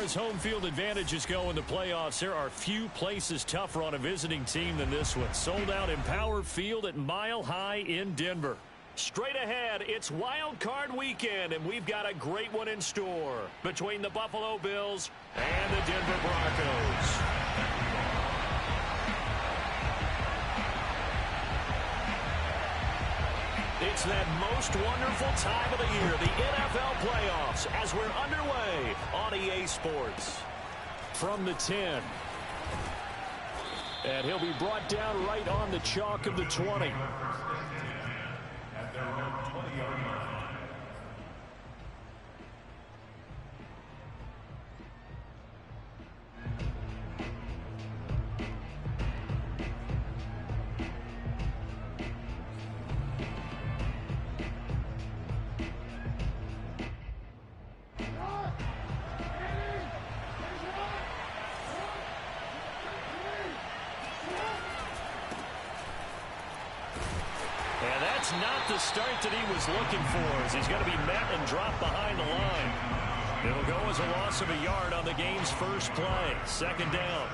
as home field advantages go in the playoffs, there are few places tougher on a visiting team than this one. Sold out Empower Field at Mile High in Denver. Straight ahead, it's Wild Card Weekend, and we've got a great one in store between the Buffalo Bills and the Denver Broncos. It's that most wonderful time of the year, the NFL playoffs, as we're underway on EA Sports. From the 10. And he'll be brought down right on the chalk of the 20. At their own 20-yard line. Not the start that he was looking for, as he's going to be met and dropped behind the line. It'll go as a loss of a yard on the game's first play. Second down.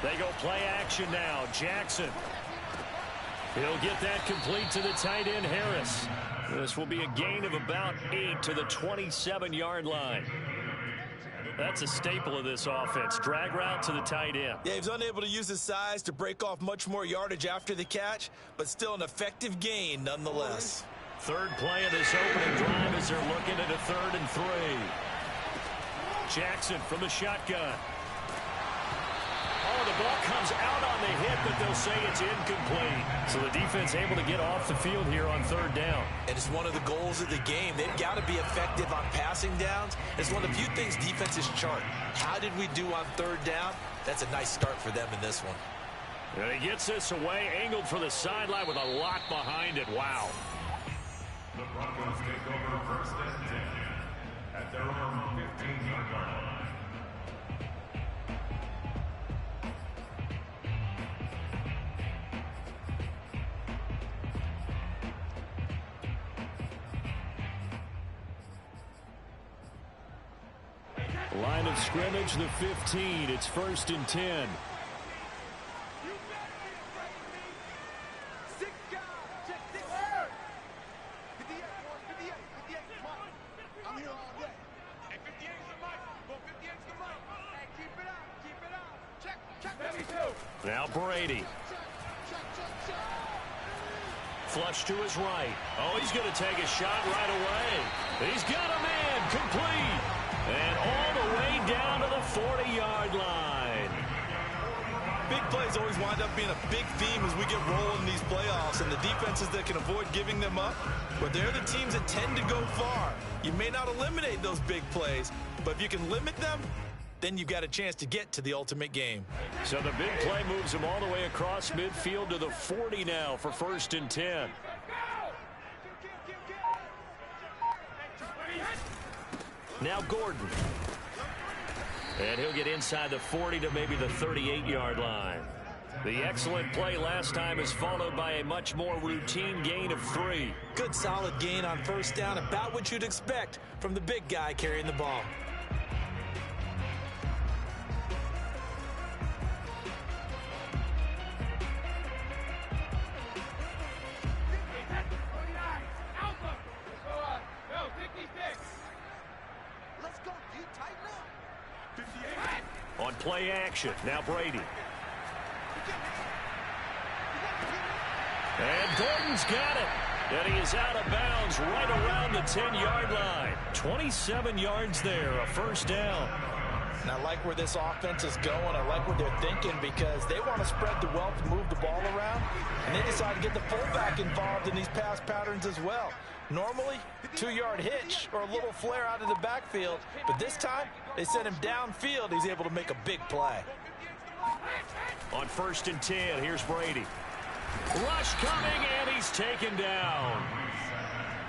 They go play action now. Jackson. He'll get that complete to the tight end, Harris. This will be a gain of about 8 to the 27-yard line. That's a staple of this offense. Drag route to the tight end. Yeah, he was unable to use his size to break off much more yardage after the catch, but still an effective gain nonetheless. Third play of this opening drive as they're looking at a 3rd and 3. Jackson from the shotgun. Oh, the ball comes out on the hit, but they'll say it's incomplete. So the defense able to get off the field here on 3rd down. And it's one of the goals of the game. They've got to be effective on passing downs. It's one of the few things defenses chart. How did we do on 3rd down? That's a nice start for them in this one. And he gets this away, angled for the sideline with a lot behind it. Wow. The Broncos take over 1st and 10 at their own 15-yard line. Line of scrimmage, the 15. It's 1st and 10. Now Brady. Flush to his right. Oh, he's going to take a shot right away. He's got a man complete. And all the way down to the 40-yard line. Big plays always wind up being a big theme as we get rolling in these playoffs, and the defenses that can avoid giving them up, but they're the teams that tend to go far. You may not eliminate those big plays, but if you can limit them, then you've got a chance to get to the ultimate game. So the big play moves them all the way across midfield to the 40 now for 1st and 10. Now Gordon. And he'll get inside the 40 to maybe the 38-yard line. The excellent play last time is followed by a much more routine gain of 3. Good solid gain on 1st down, about what you'd expect from the big guy carrying the ball. On play action, now Brady. And Gordon's got it. And he is out of bounds right around the 10-yard line. 27 yards there, a 1st down. And I like where this offense is going. I like what they're thinking because they want to spread the wealth and move the ball around. And they decide to get the fullback involved in these pass patterns as well. Normally, 2-yard hitch or a little flare out of the backfield. But this time, They send him downfield. He's able to make a big play. On 1st and 10, here's Brady. Rush coming, and he's taken down.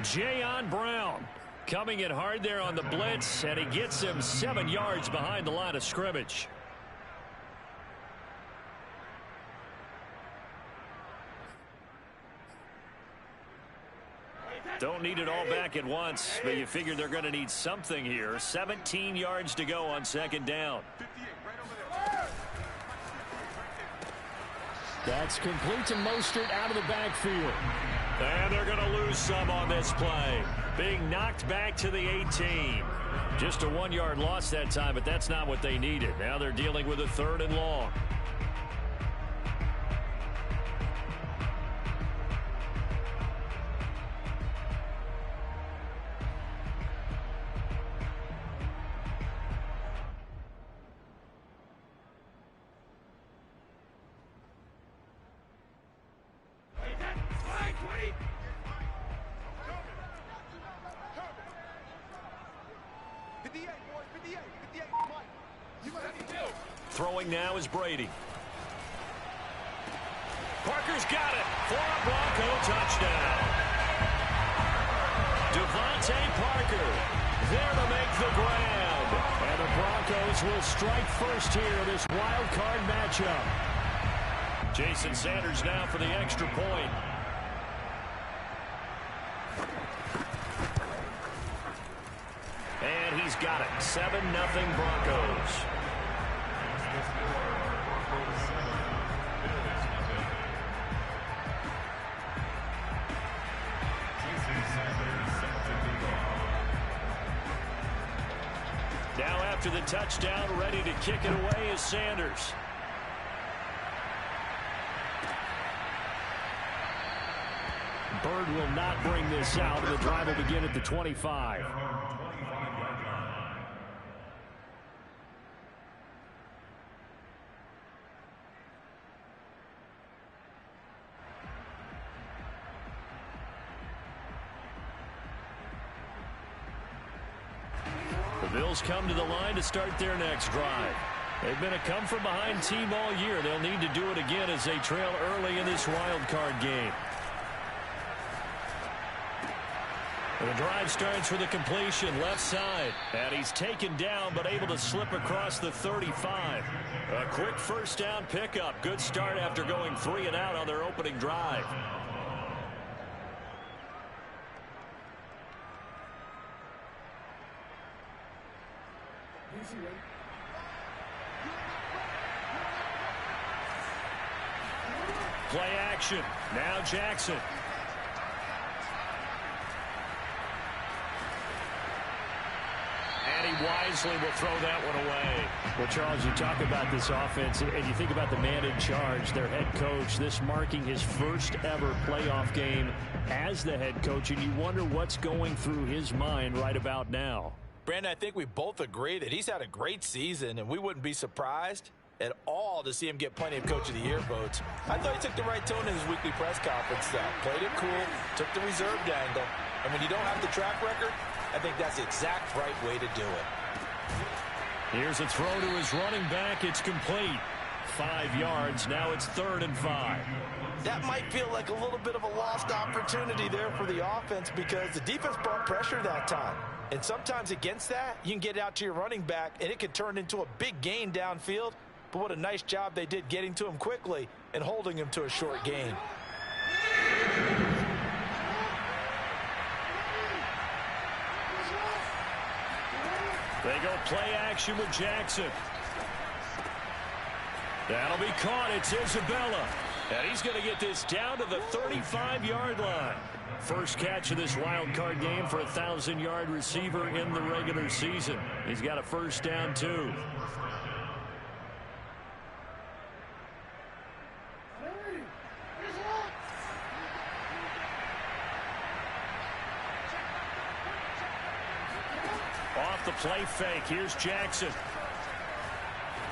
Jayon Brown coming in hard there on the blitz, and he gets him 7 yards behind the line of scrimmage. Don't need it all back at once, but you figure they're going to need something here. 17 yards to go on 2nd down. That's complete to Mostert out of the backfield. And they're going to lose some on this play. Being knocked back to the 18. Just a 1-yard loss that time, but that's not what they needed. Now they're dealing with a 3rd and long. Throwing now is Brady. Parker's got it for a Bronco touchdown. Devontae Parker there to make the grab. And the Broncos will strike first here in this wild card matchup. Jason Sanders now for the extra point. And he's got it. 7-0 Broncos. Now after the touchdown, ready to kick it away is Sanders. Bird will not bring this out, and the drive will begin at the 25. The Bills come to the line to start their next drive. They've been a come-from-behind team all year. They'll need to do it again as they trail early in this wild card game. And the drive starts with a completion left side. And he's taken down but able to slip across the 35. A quick first down pickup. Good start after going 3 and out on their opening drive. Play action. Now Jackson. And he wisely will throw that one away. Well, Charles, you talk about this offense, and you think about the man in charge, their head coach, this marking his first ever playoff game as the head coach, and you wonder what's going through his mind right about now. Brandon, I think we both agree that he's had a great season, and we wouldn't be surprised at all to see him get plenty of Coach of the Year votes. I thought he took the right tone in his weekly press conference, though. Played it cool, took the reserved angle, and when you don't have the track record, I think that's the exact right way to do it. Here's a throw to his running back. It's complete. 5 yards. Now it's 3rd and 5. That might feel like a little bit of a lost opportunity there for the offense because the defense brought pressure that time. And sometimes against that, you can get out to your running back, and it could turn into a big gain downfield. But what a nice job they did getting to him quickly and holding him to a short gain. They go play action with Jackson. That'll be caught. It's Isabella. And he's going to get this down to the 35-yard line. First catch of this wild card game for a 1,000-yard receiver in the regular season. He's got a first down, too. Off the play fake. Here's Jackson.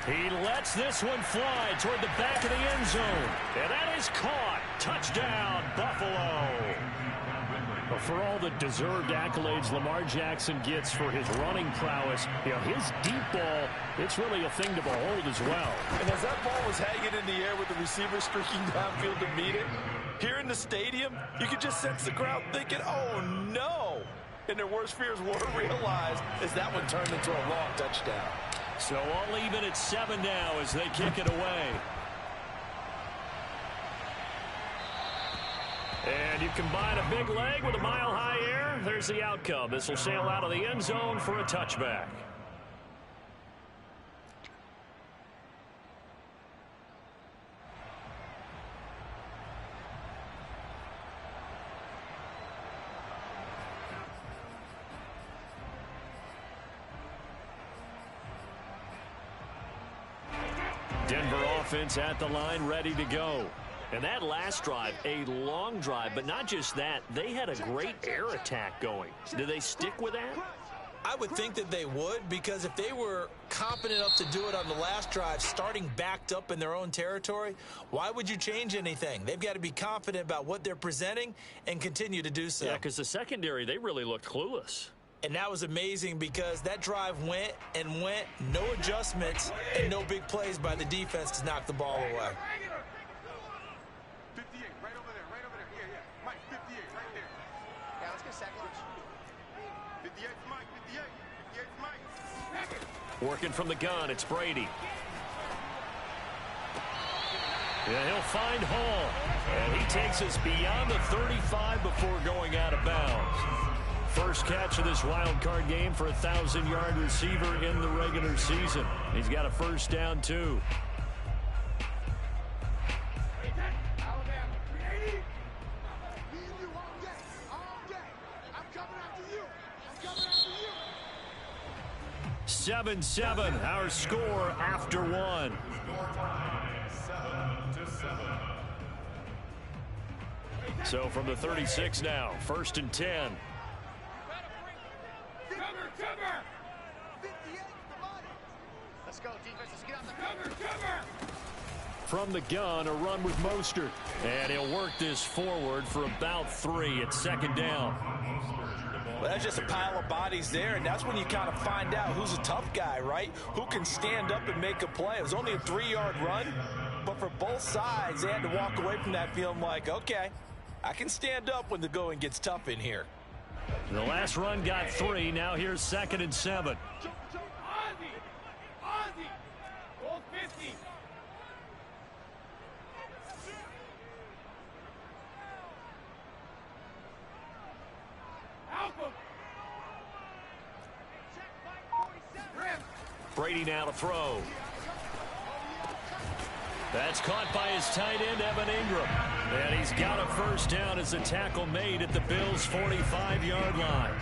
He lets this one fly toward the back of the end zone. And that is caught. Touchdown, Buffalo. A for all the deserved accolades Lamar Jackson gets for his running prowess, his deep ball, it's really a thing to behold as well. And as that ball was hanging in the air with the receiver streaking downfield to meet it, here in the stadium, you could just sense the crowd thinking, oh, no. And their worst fears were realized as that one turned into a long touchdown. So all even at 7 now as they kick it away. And you combine a big leg with a mile-high air. There's the outcome. This will sail out of the end zone for a touchback. Denver offense at the line, ready to go. And that last drive, a long drive, but not just that, they had a great air attack going. Do they stick with that? I would think that they would, because if they were confident enough to do it on the last drive, starting backed up in their own territory, why would you change anything? They've got to be confident about what they're presenting and continue to do so. Yeah, because the secondary, they really looked clueless. And that was amazing because that drive went and went, no adjustments and no big plays by the defense to knock the ball away. 58, right over there, right over there. Yeah, Mike, 58, right there. Yeah, let's get sack lunch. 58 for Mike, 58. 58 for Mike. Working from the gun, it's Brady. Yeah, he'll find Hall. And he takes us beyond the 35 before going out of bounds. First catch of this wild card game for a 1,000-yard receiver in the regular season. He's got a first down, too. Alabama, 380. Me and you all day, all day. I'm coming after you. I'm coming after you. 7-7, our score after one. Score time, 7-7. So from the 36 now, 1st and 10. Cover! 58 for Mike. Let's go, defense. Let's get out the cover! From the gun, a run with Mostert. And he'll work this forward for about 3 at 2nd down. Well, that's just a pile of bodies there, and that's when you kind of find out who's a tough guy, right? Who can stand up and make a play. It was only a 3-yard run, but for both sides, they had to walk away from that feeling like, okay, I can stand up when the going gets tough in here. The last run got 3. Now here's 2nd and 7. Ozzy! All 50. Brady now to throw. That's caught by his tight end, Evan Ingram. And he's got a first down as the tackle made at the Bills' 45-yard line.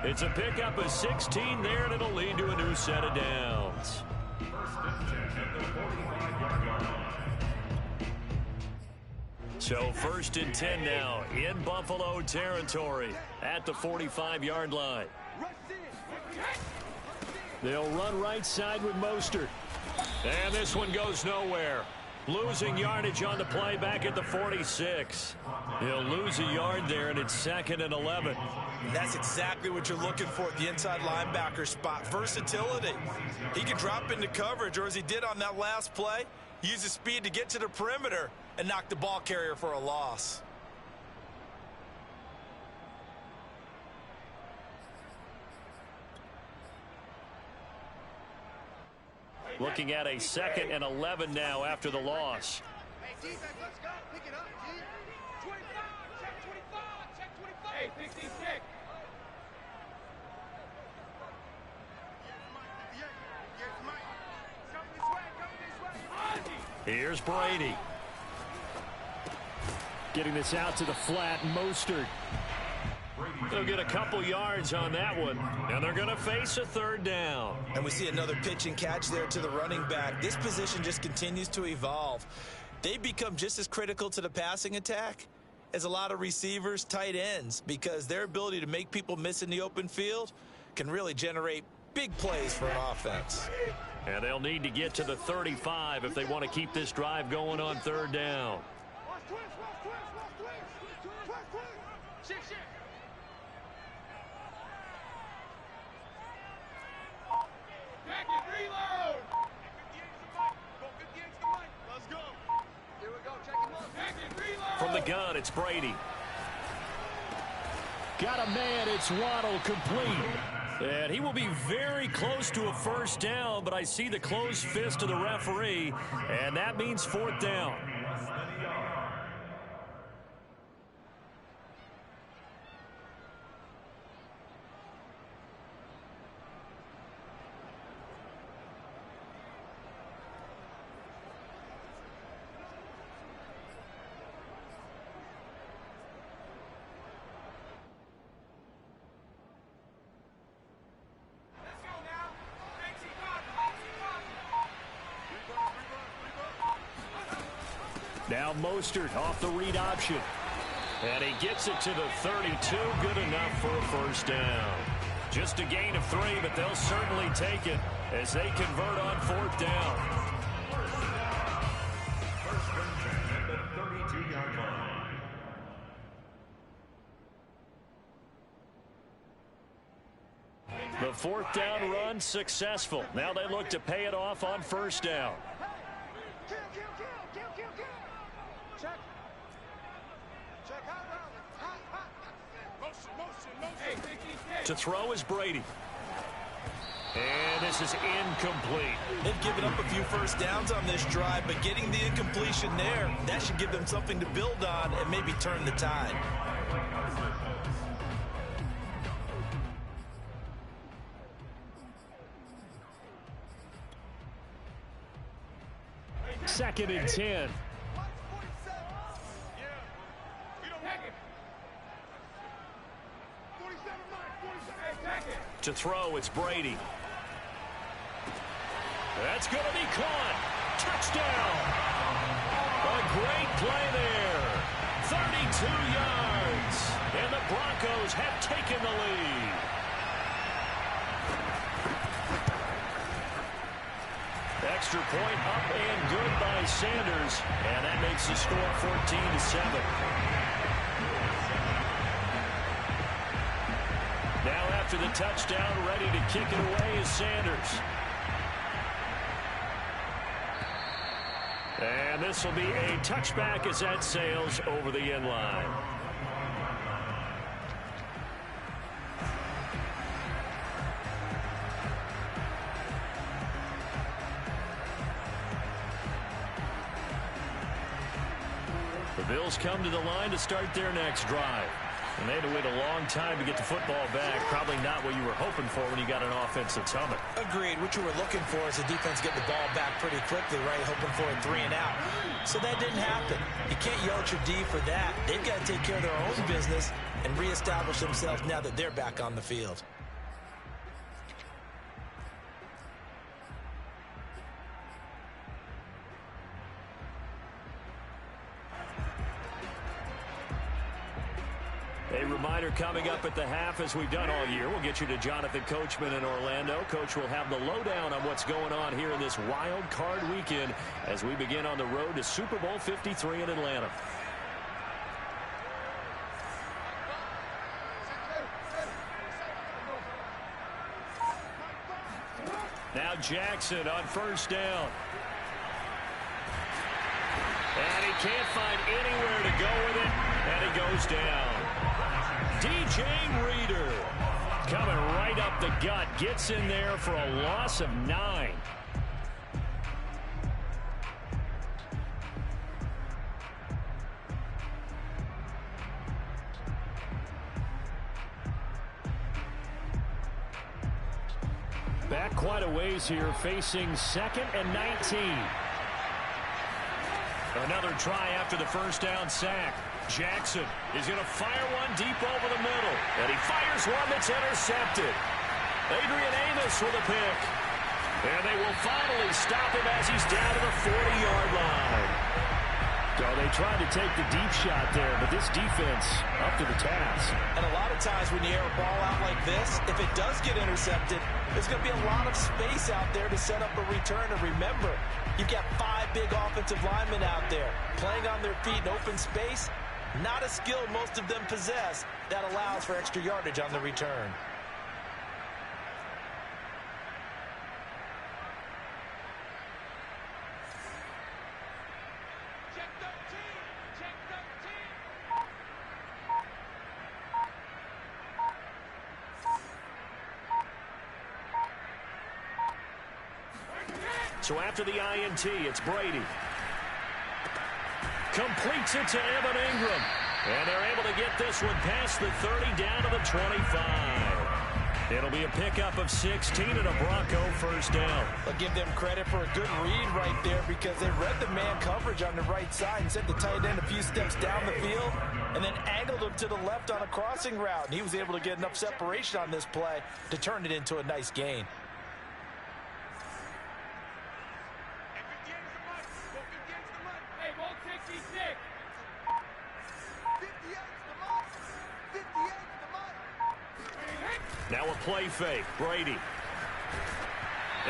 It's a pickup of 16 there, and it'll lead to a new set of downs. First and 10 at the 45-yard line. So 1st and 10 now in Buffalo territory at the 45-yard line. They'll run right side with Mostert. And this one goes nowhere. Losing yardage on the play back at the 46. He'll lose a yard there, and it's 2nd and 11. That's exactly what you're looking for at the inside linebacker spot. Versatility. He can drop into coverage, or as he did on that last play, use his speed to get to the perimeter and knock the ball carrier for a loss. Looking at a 2nd and 11 now after the loss. Hey, defense, let's go. Pick it up, G. 25, check 25, check 25. Hey, 66. Here's Brady. Getting this out to the flat, Mostert. They'll get a couple yards on that one, and they're going to face a 3rd down. And we see another pitch and catch there to the running back. This position just continues to evolve. They become just as critical to the passing attack as a lot of receivers, tight ends, because their ability to make people miss in the open field can really generate big plays for an offense. And they'll need to get to the 35 if they want to keep this drive going on 3rd down. Shift, shift. Back and reload. 58's the mic. Go 58's the mic. Let's go. Here we go. Check him up. Back and reload. From the gun, it's Brady. Got a man, it's Waddle, complete. And he will be very close to a first down, but I see the closed fist of the referee, and that means fourth down. Now Mostert off the read option. And he gets it to the 32. Good enough for a first down. Just a gain of 3, but they'll certainly take it as they convert on fourth down. First and 10 at the 32-yard line. The fourth down run successful. Now they look to pay it off on first down. Kill. Check. Check. Hot. Motion. To throw is Brady. And this is incomplete. They've given up a few first downs on this drive, but getting the incompletion there, that should give them something to build on and maybe turn the tide. Second and 10. To throw, it's Brady. That's going to be caught. Touchdown. A great play there. 32 yards. And the Broncos have taken the lead. Extra point up and good by Sanders. And that makes the score 14-7. Now after the touchdown, ready to kick it away is Sanders. And this will be a touchback as that sails over the end line. The Bills come to the line to start their next drive. And they had to wait a long time to get the football back. Probably not what you were hoping for when you got an offense that's humming. Agreed. What you were looking for is the defense get the ball back pretty quickly, right? Hoping for a 3 and out. So that didn't happen. You can't yell at your D for that. They've got to take care of their own business and reestablish themselves now that they're back on the field. A reminder coming up at the half, as we've done all year. We'll get you to Jonathan Coachman in Orlando. Coach will have the lowdown on what's going on here in this wild card weekend as we begin on the road to Super Bowl 53 in Atlanta. Now Jackson on first down. And he can't find anywhere to go with it, and he goes down. DJ Reader coming right up the gut, gets in there for a loss of 9. Back quite a ways here, facing 2nd and 19. Another try after the first down sack. Jackson is going to fire one deep over the middle. And he fires one that's intercepted. Adrian Amos with a pick. And they will finally stop him as he's down to the 40-yard line. So they tried to take the deep shot there, but this defense up to the task. And a lot of times when you air a ball out like this, if it does get intercepted, there's going to be a lot of space out there to set up a return. And remember, you've got 5 big offensive linemen out there playing on their feet in open space. Not a skill most of them possess that allows for extra yardage on the return. So after the INT, it's Brady. Completes it to Evan Ingram. And they're able to get this one past the 30 down to the 25. It'll be a pickup of 16 and a Bronco first down. I'll give them credit for a good read right there because they read the man coverage on the right side and sent the tight end a few steps down the field and then angled him to the left on a crossing route. And he was able to get enough separation on this play to turn it into a nice gain. Now a play fake. Brady.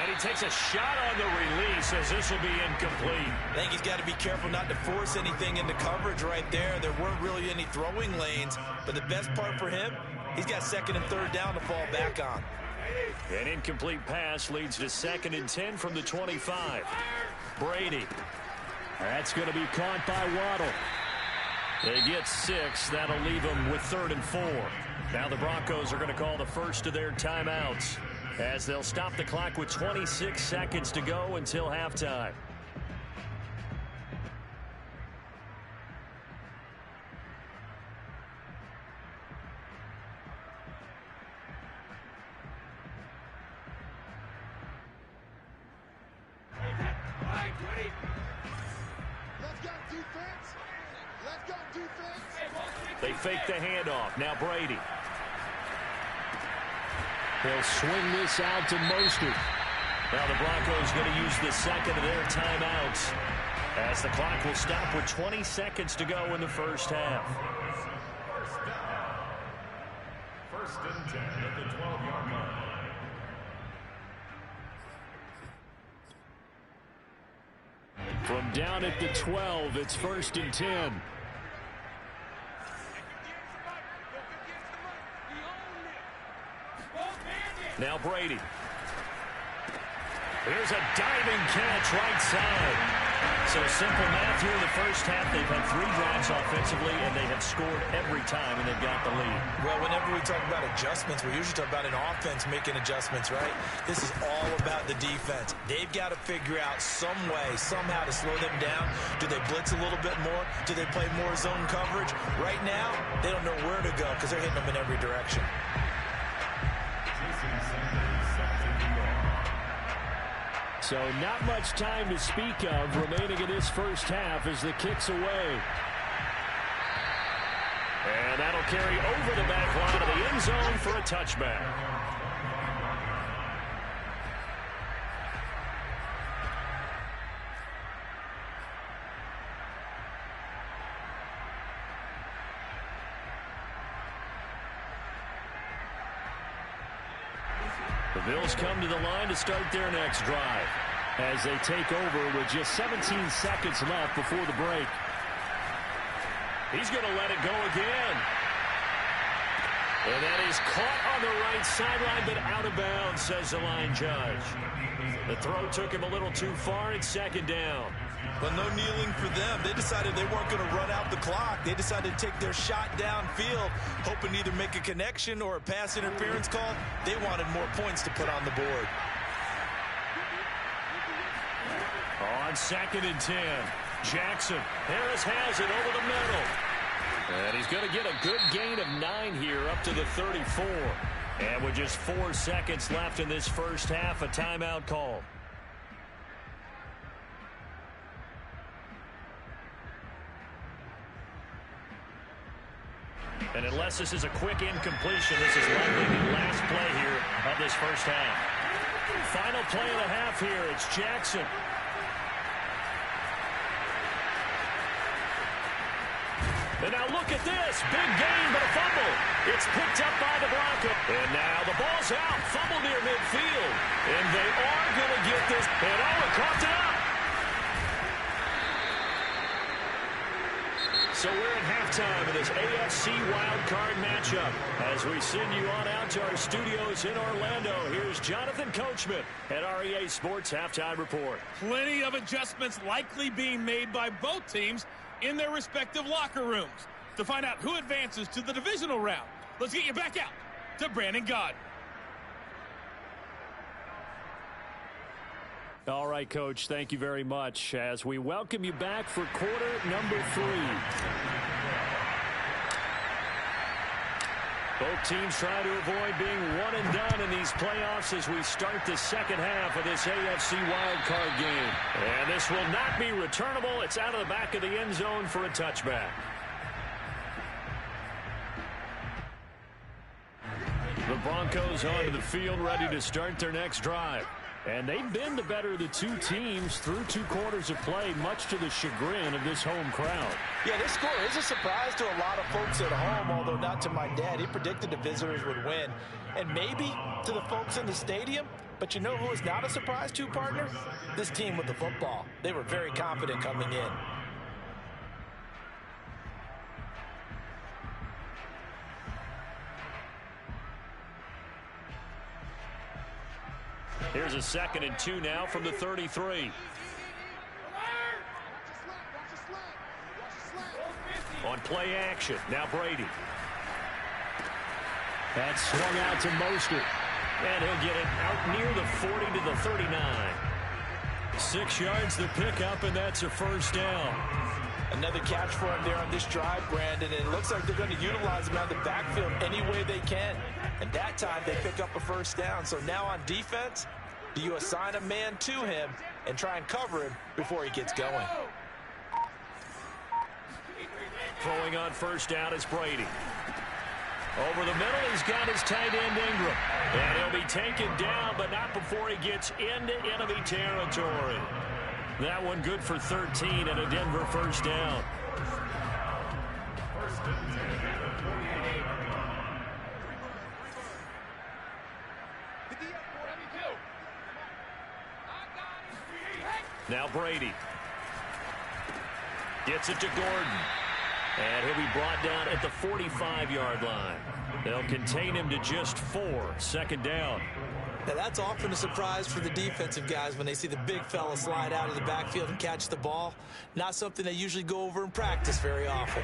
And he takes a shot on the release as this will be incomplete. I think he's got to be careful not to force anything into coverage right there. There weren't really any throwing lanes. But the best part for him, he's got second and third down to fall back on. An incomplete pass leads to 2nd and 10 from the 25. Brady. That's going to be caught by Waddle. They get 6. That'll leave them with 3rd and 4. Now the Broncos are going to call the first of their timeouts as they'll stop the clock with 26 seconds to go until halftime. They fake the handoff. Now Brady. They'll swing this out to Mostert. Now the Broncos going to use the second of their timeouts as the clock will stop with 20 seconds to go in the first half. First and 10 at the 12-yard line. From down at the 12, it's 1st and 10. Now Brady. Here's a diving catch right side. So simple math here in the first half. They've had 3 drives offensively, and they have scored every time, and they've got the lead. Well, whenever we talk about adjustments, we usually talk about an offense making adjustments, right? This is all about the defense. They've got to figure out some way, somehow to slow them down. Do they blitz a little bit more? Do they play more zone coverage? Right now, they don't know where to go because they're hitting them in every direction. So not much time to speak of remaining in this first half as the kick's away. And that'll carry over the back line of the end zone for a touchback. The Bills come to the line to start their next drive as they take over with just 17 seconds left before the break. He's going to let it go again. And that is caught on the right sideline, but out of bounds, says the line judge. The throw took him a little too far. It's 2nd down. But no kneeling for them. They decided they weren't going to run out the clock. They decided to take their shot downfield, hoping to either make a connection or a pass interference call. They wanted more points to put on the board. On 2nd and 10, Jackson. Harris has it over the middle. And he's going to get a good gain of 9 here up to the 34. And with just 4 seconds left in this first half, a timeout call. And unless this is a quick incompletion, this is likely the last play here of this first half. Final play of the half here. It's Jackson. And now look at this. Big gain, but a fumble. It's picked up by the Broncos. And now the ball's out. Fumble near midfield. And they are going to get this. And Owen coughed it up. So we're in halftime. halftime of this AFC wildcard matchup. As we send you on out to our studios in Orlando, here's Jonathan Coachman at REA Sports Halftime Report. Plenty of adjustments likely being made by both teams in their respective locker rooms. To find out who advances to the divisional round, let's get you back out to Brandon Gaudin. All right, Coach, thank you very much as we welcome you back for quarter number 3. Both teams trying to avoid being one and done in these playoffs as we start the second half of this AFC wildcard game. And this will not be returnable. It's out of the back of the end zone for a touchback. The Broncos onto the field ready to start their next drive. And they've been the better of the two teams through 2 quarters of play, much to the chagrin of this home crowd. Yeah, this score is a surprise to a lot of folks at home, although not to my dad. He predicted the visitors would win. And maybe to the folks in the stadium. But you know who is not a surprise to, partner? This team with the football. They were very confident coming in. Here's a 2nd and 2 now from the 33. On play action, now Brady. That's swung out to Mostert. And he'll get it out near the 40 to the 39. 6 yards the pickup, and that's a first down. Another catch for him there on this drive, Brandon, and it looks like they're going to utilize him out of the backfield any way they can. And that time they pick up a first down. So now on defense, do you assign a man to him and try and cover him before he gets going? Throwing on first down is Brady. Over the middle, he's got his tight end Ingram. And he'll be taken down, but not before he gets into enemy territory. That one good for 13 and a Denver first down. Now Brady. Gets it to Gordon. And he'll be brought down at the 45-yard line. They'll contain him to just 4. 2nd down. Now that's often a surprise for the defensive guys when they see the big fella slide out of the backfield and catch the ball. Not something they usually go over in practice very often.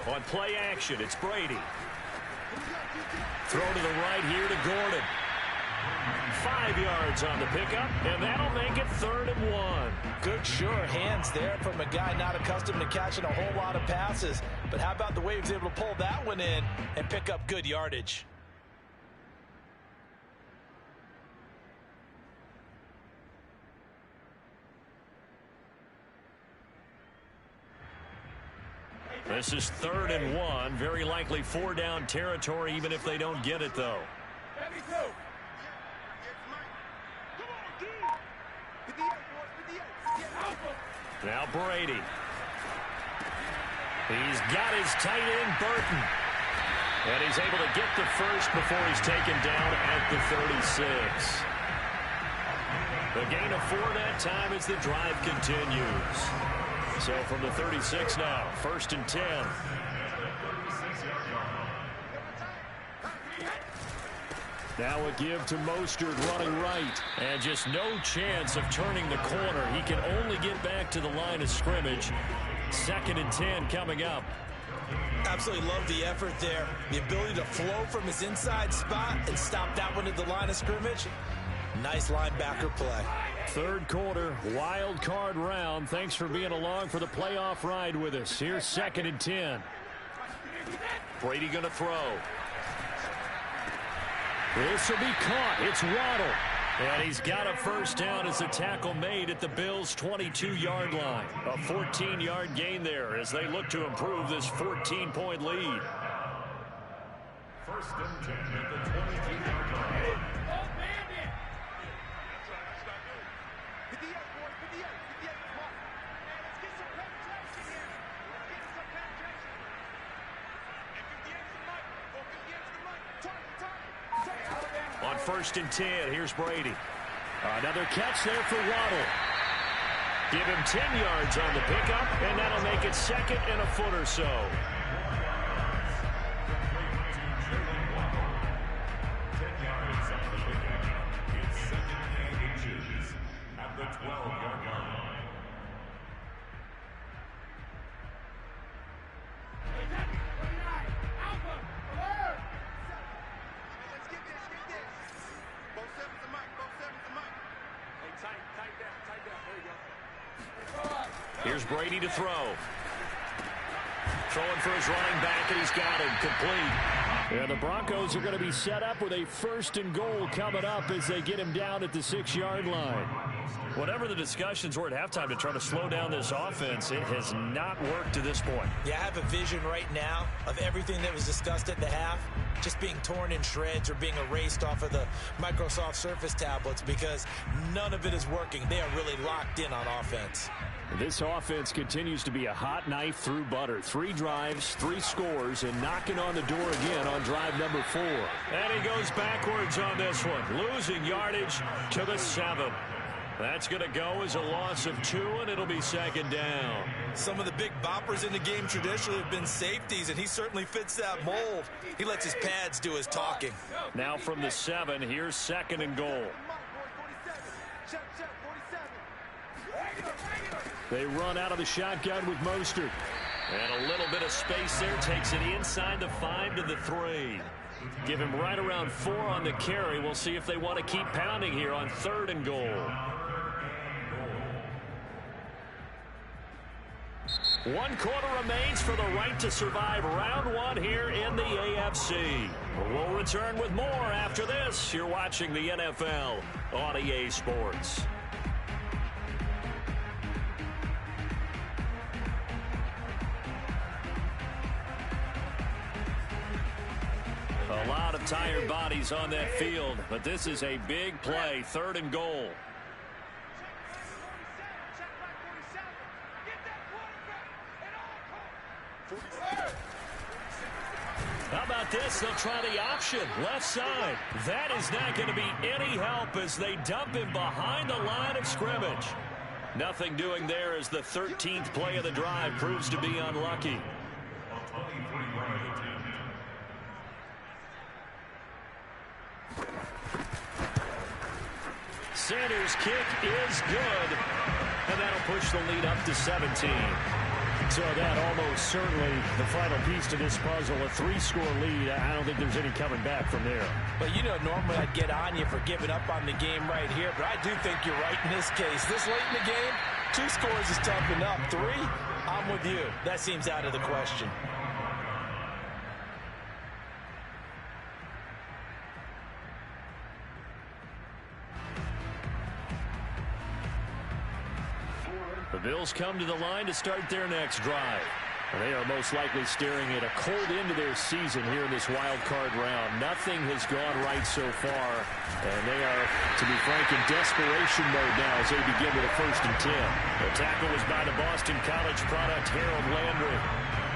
On play action, it's Brady. Throw to the right here to Gordon. 5 yards on the pickup, and that'll make it 3rd and 1. Good, sure hands there from a guy not accustomed to catching a whole lot of passes. But how about the way he was able to pull that one in and pick up good yardage? This is 3rd and 1. Very likely 4-down territory, even if they don't get it, though. Now Brady. He's got his tight end, Burton. And he's able to get the first before he's taken down at the 36. The gain of 4 that time as the drive continues. So from the 36 now, 1st and 10. Now a give to Mostert running right. And just no chance of turning the corner. He can only get back to the line of scrimmage. 2nd and 10 coming up. Absolutely love the effort there. The ability to flow from his inside spot and stop that one at the line of scrimmage. Nice linebacker play. 3rd quarter, wild card round. Thanks for being along for the playoff ride with us. Here's 2nd and 10. Brady going to throw. This will be caught. It's Waddle. And he's got a first down as the tackle made at the Bills' 22-yard line. A 14-yard gain there as they look to improve this 14-point lead. 1st and 10 at the 22-yard line. On 1st and 10, here's Brady. Another catch there for Waddle. Give him 10 yards on the pickup, and that'll make it 2nd and a foot or so. 10 yards on the pickup. It's 2nd and inches at the 12-yard line. Here's Brady to throw. Throwing for his running back, and he's got him complete. Yeah, the Broncos are going to be set up with a 1st and goal coming up as they get him down at the 6-yard line. Whatever the discussions were at halftime to try to slow down this offense, it has not worked to this point. Yeah, I have a vision right now of everything that was discussed at the half just being torn in shreds or being erased off of the Microsoft Surface tablets because none of it is working. They are really locked in on offense. This offense continues to be a hot knife through butter. 3 drives, 3 scores, and knocking on the door again on drive number 4. And he goes backwards on this one, losing yardage to the 7. That's going to go as a loss of 2, and it'll be 2nd down. Some of the big boppers in the game traditionally have been safeties, and he certainly fits that mold. He lets his pads do his talking. Now from the 7, here's 2nd and goal. They run out of the shotgun with Mostert. And a little bit of space there, takes it inside the 5 to the 3. Give him right around 4 on the carry. We'll see if they want to keep pounding here on 3rd and goal. 1 quarter remains for the right to survive round 1 here in the AFC. We'll return with more after this. You're watching the NFL on EA Sports. A lot of tired bodies on that field, but this is a big play, 3rd and goal. How about this? They'll try the option, left side. That is not going to be any help as they dump him behind the line of scrimmage. Nothing doing there as the 13th play of the drive proves to be unlucky. Sanders' kick is good, and that'll push the lead up to 17. So that almost certainly the final piece to this puzzle, a 3-score lead. I don't think there's any coming back from there. But, you know, normally I'd get on you for giving up on the game right here, but I do think you're right in this case. This late in the game, 2 scores is tough enough. 3, I'm with you. That seems out of the question. The Bills come to the line to start their next drive. They are most likely staring at a cold end to their season here in this wild card round. Nothing has gone right so far, and they are, to be frank, in desperation mode now as they begin with a 1st and 10. The tackle was by the Boston College product, Harold Landry.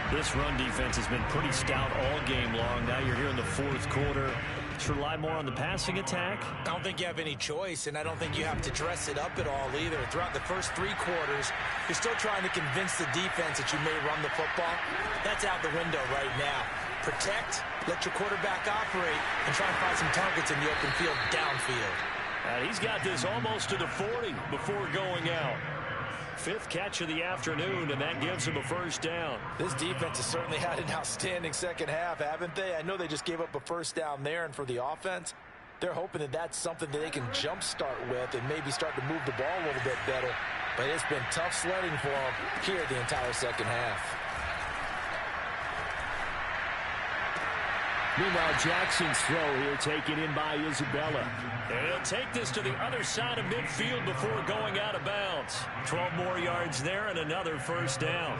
This run defense has been pretty stout all game long. Now you're here in the 4th quarter. To rely more on the passing attack? I don't think you have any choice, and I don't think you have to dress it up at all either. Throughout the first 3 quarters, you're still trying to convince the defense that you may run the football. That's out the window right now. Protect, let your quarterback operate, and try and find some targets in the open field downfield. And he's got this almost to the 40 before going out. 5th catch of the afternoon, and that gives him a 1st down. This defense has certainly had an outstanding second half, haven't they? I know they just gave up a 1st down there, and for the offense, they're hoping that that's something that they can jumpstart with and maybe start to move the ball a little bit better. But it's been tough sledding for them here the entire second half. Meanwhile, Jackson's throw here taken in by Isabella. And he'll take this to the other side of midfield before going out of bounds. 12 more yards there and another 1st down.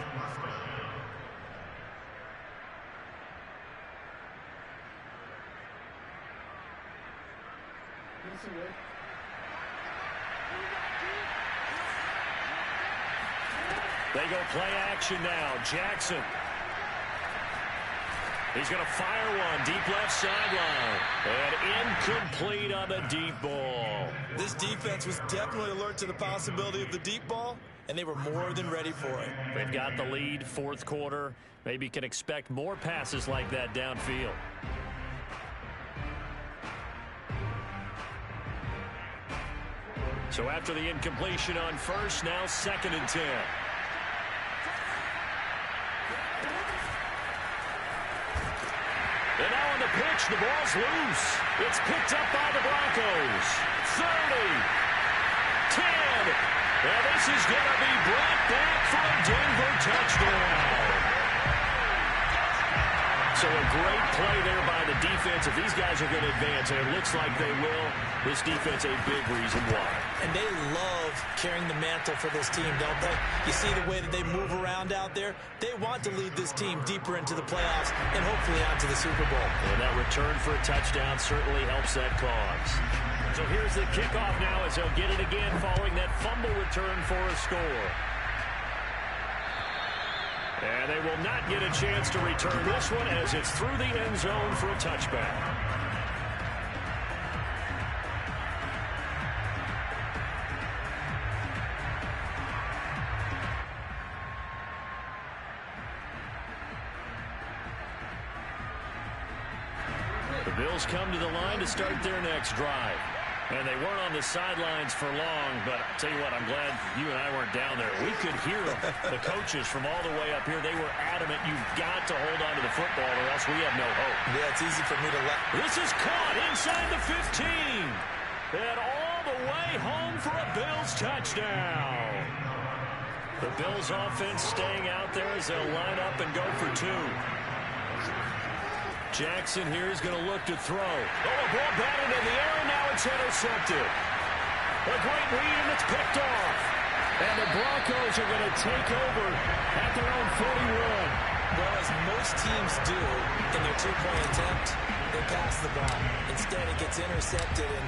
They go play action now. Jackson. He's going to fire one deep left sideline. And incomplete on the deep ball. This defense was definitely alert to the possibility of the deep ball, and they were more than ready for it. They've got the lead, fourth quarter. Maybe can expect more passes like that downfield. So after the incompletion on first, now 2nd and 10. And now on the pitch, the ball's loose. It's picked up by the Broncos. 30, 10. Now this is going to be brought back for a Denver touchdown. So a great play there by the defense. If these guys are going to advance, and it looks like they will, this defense a big reason why. And they love carrying the mantle for this team, don't they? You see the way that they move around out there? They want to lead this team deeper into the playoffs and hopefully on to the Super Bowl. And that return for a touchdown certainly helps that cause. So here's the kickoff now as they'll get it again following that fumble return for a score. And they will not get a chance to return this one as it's through the end zone for a touchback. The Bills come to the line to start their next drive. And they weren't on the sidelines for long, but I'll tell you what, I'm glad you and I weren't down there. We could hear the coaches from all the way up here. They were adamant, you've got to hold on to the football or else we have no hope. Yeah, it's easy for me to let. This is caught inside the 15. And all the way home for a Bills touchdown. The Bills offense staying out there as they'll line up and go for 2. Jackson here is going to look to throw. Oh, a ball batted in the air, and now it's intercepted. A great read, and it's picked off. And the Broncos are going to take over at their own 41. Well, as most teams do in their two-point attempt, they pass the ball. Instead, it gets intercepted, and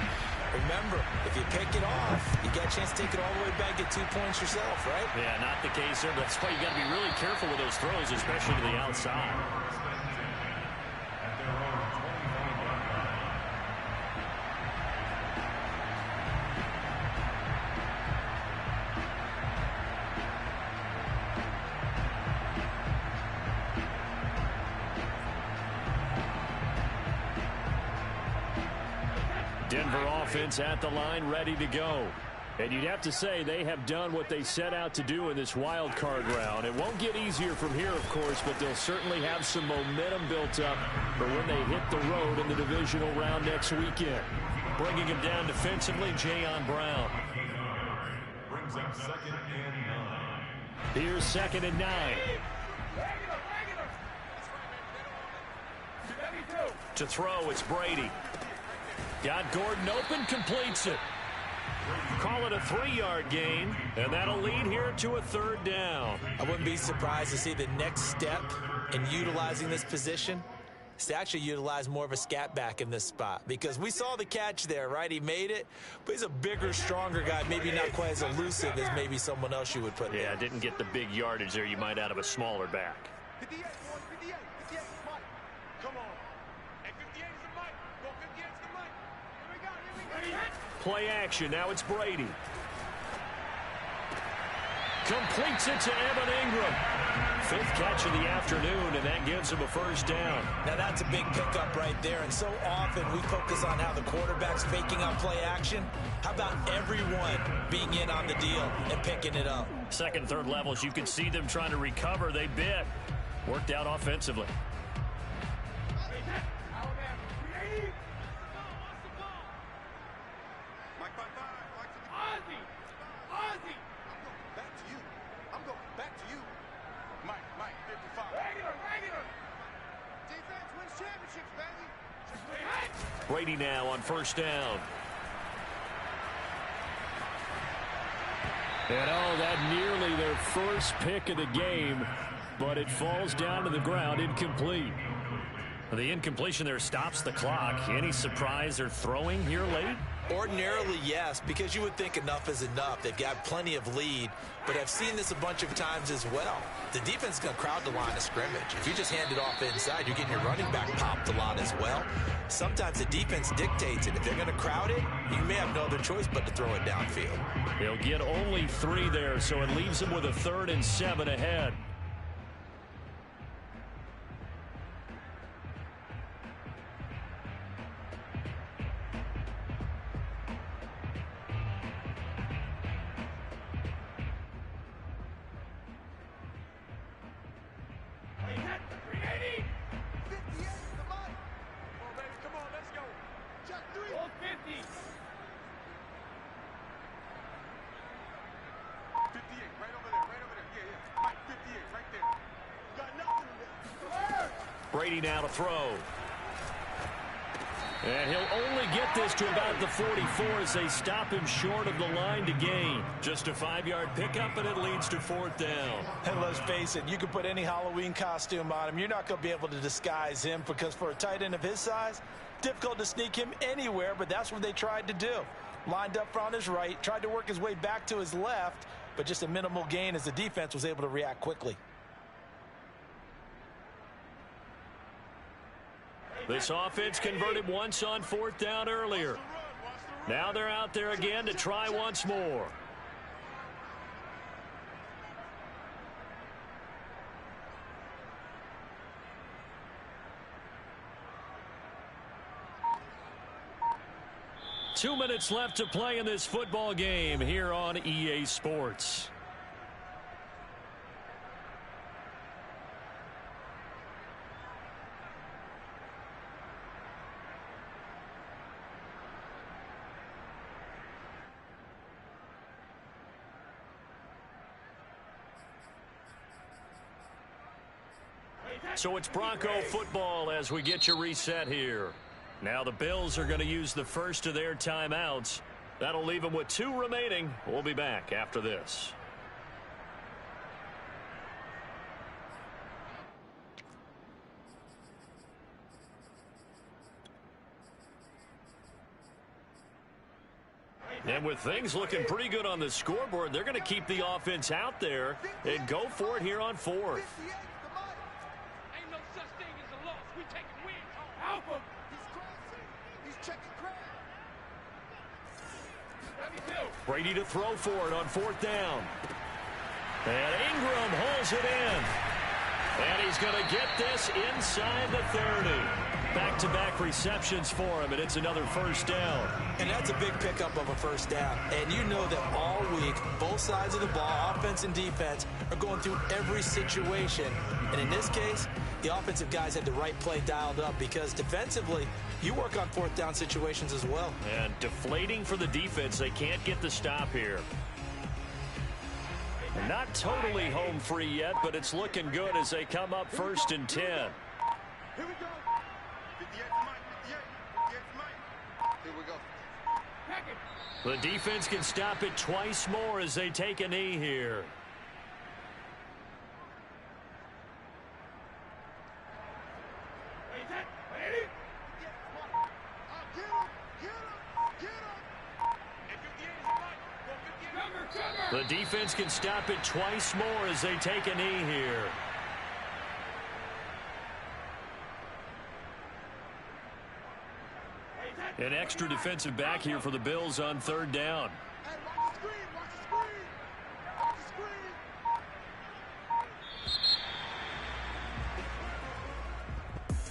remember, if you pick it off, you get a chance to take it all the way back, get 2 points yourself, right? Yeah, not the case there. That's why you got to be really careful with those throws, especially to the outside. Denver offense at the line, ready to go. And you'd have to say they have done what they set out to do in this wild card round. It won't get easier from here, of course, but they'll certainly have some momentum built up for when they hit the road in the divisional round next weekend. Bringing him down defensively, Jayon Brown. Brings up 2nd and 9. Here's 2nd and 9. To throw, it's Brady. Got Gordon open, completes it. Call it a 3-yard gain, and that'll lead here to a 3rd down. I wouldn't be surprised to see the next step in utilizing this position is to actually utilize more of a scat back in this spot, because we saw the catch there, right? He made it, but he's a bigger, stronger guy, maybe not quite as elusive as maybe someone else you would put there. Yeah, didn't get the big yardage there you might out of a smaller back. 58, 58, 58 is Mike. Come on. Hey, 58 is the Mike. Go 58 is the Mike. Here we go. Play action. Now it's Brady. Completes it to Evan Ingram. 5th catch of the afternoon, and that gives him a 1st down. Now that's a big pickup right there, and so often we focus on how the quarterback's faking out play action. How about everyone being in on the deal and picking it up? 2nd, 3rd levels, you can see them trying to recover. They bit. Worked out offensively. Brady now on 1st down. And that nearly their first pick of the game, but it falls down to the ground, incomplete. The incompletion there stops the clock. Any surprise they're throwing here late? Ordinarily, yes, because you would think enough is enough. They've got plenty of lead, but I've seen this a bunch of times as well. The defense is going to crowd the line of scrimmage. If you just hand it off inside, you're getting your running back popped a lot as well. Sometimes the defense dictates it. If they're going to crowd it, you may have no other choice but to throw it downfield. They'll get only 3 there, so it leaves them with a 3rd and 7 ahead. Brady now to throw. And he'll only get this to about the 44 as they stop him short of the line to gain. Just a 5-yard pickup, and it leads to 4th down. And let's face it, you can put any Halloween costume on him. You're not going to be able to disguise him because for a tight end of his size, difficult to sneak him anywhere, but that's what they tried to do. Lined up on his right, tried to work his way back to his left, but just a minimal gain as the defense was able to react quickly. This offense converted once on 4th down earlier. Now they're out there again to try once more. Two minutes left to play in this football game here on EA Sports. So it's Bronco football as we get you reset here. Now the Bills are going to use the first of their timeouts. That'll leave them with 2 remaining. We'll be back after this. And with things looking pretty good on the scoreboard, they're going to keep the offense out there and go for it here on 4th. Brady to throw for it on 4th down. And Ingram holds it in. And he's going to get this inside the 30. Back-to-back receptions for him, and it's another 1st down. And that's a big pickup of a 1st down. And you know that all week, both sides of the ball, offense and defense, are going through every situation. And in this case, the offensive guys had the right play dialed up because defensively, you work on 4th down situations as well. And deflating for the defense. They can't get the stop here. Not totally home free yet, but it's looking good as they come up 1st and 10. Here we go. 58 for Mike, 58 for Mike. Here we go. The defense can stop it twice more as they take a knee here. The defense can stop it twice more as they take a knee here. An extra defensive back here for the Bills on 3rd down.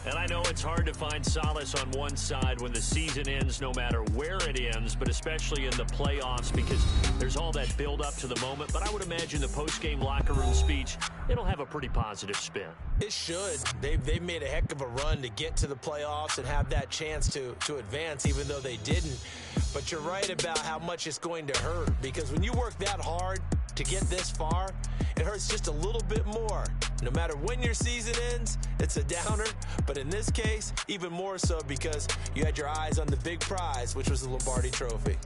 And I know it's hard to find solace on one side when the season ends, no matter where it ends, but especially in the playoffs because there's all that build up to the moment. But I would imagine the post-game locker room speech, it'll have a pretty positive spin. It should. They've made a heck of a run to get to the playoffs and have that chance to advance, even though they didn't. But you're right about how much it's going to hurt because when you work that hard to get this far, it hurts just a little bit more. No matter when your season ends, it's a downer. But in this case, even more so because you had your eyes on the big prize, which was the Lombardi Trophy.